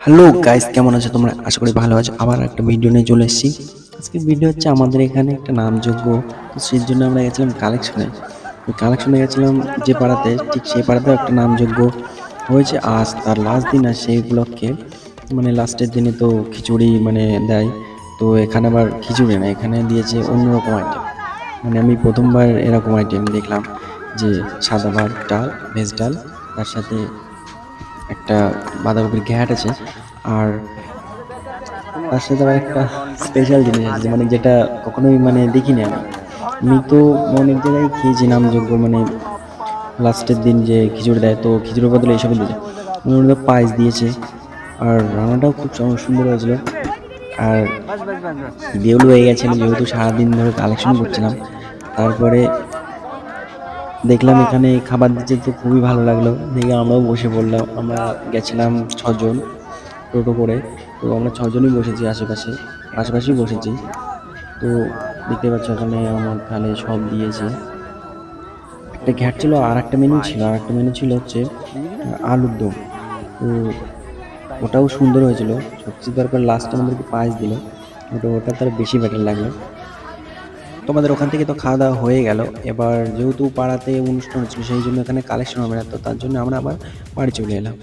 Hello guys, কেমন আছো তোমরা? আশা করি ভালো আছো। আবার একটা ভিডিও নিয়ে চলে এসেছি। আজকের ভিডিও হচ্ছে আমাদের এখানে একটা নামযোগ্য, তো সেই জন্য আমরা গেছিলাম কালেকশনে। কালেকশনে গেছিলাম যে পাড়াতে, ঠিক সেই পাড়াতেও একটা নামযোগ্য হয়েছে আজ তার লাস্ট দিন। আর সেই উপলক্ষে মানে লাস্টের দিনে তো খিচুড়ি মানে দেয়। তো এখানে আবার খিচুড়ি না, এখানে দিয়েছে অন্যরকম আইটেম। মানে আমি প্রথমবার এরকম আইটেম দেখলাম, যে সাদা ভাত, ডাল, ভেজ ডাল, তার সাথে একটা বাঁধাকপির ঘ্যাট আছে। আর তার সাথে আবার একটা স্পেশাল জিনিস আছে, যে মানে যেটা কখনোই মানে দেখিনি আমি। আমি তো অনেক জায়গায় খেয়েছি নামযোগ্য, মানে লাস্টের দিন যে খিচুড়ি দেয়, তো খিচুড়ির বদলে এইসব দিয়েছে। ওদের মধ্যে পায়েস দিয়েছে, আর রান্নাটাও খুব সুন্দর হয়েছিল। আর দেউলু হয়ে গেছিলো, যেহেতু সারাদিন ধরে কালেকশন করছিলাম। তারপরে দেখলাম এখানে খাবার দিচ্ছে, তো খুবই ভালো লাগলো দেখে আমরাও বসে পড়লাম। আমরা গেছিলাম 6 জন টোটো করে। তো আমরা 6 জনই বসেছি, আশেপাশে পাশাপাশি বসেছি। তো দেখতে পাচ্ছ এখানে আমার থালে সব দিয়েছে। একটা ঘ্যাট ছিল, আর একটা মেনু ছিল, হচ্ছে আলুর দম। তো ওটাও সুন্দর হয়েছিল সবকিছু। তারপর লাস্টে আমাদেরকে পায়েস দিল, ওটা তার বেশি বেটার লাগলো। তোমাদের ওখান থেকে তো খাওয়া দাওয়া হয়ে গেল। এবার যেহেতু পাড়াতে অনুষ্ঠান হচ্ছিল, সেই জন্য এখানে কালেকশন হবে না, তো তার জন্য আমরা আবার বাড়ি চলে এলাম।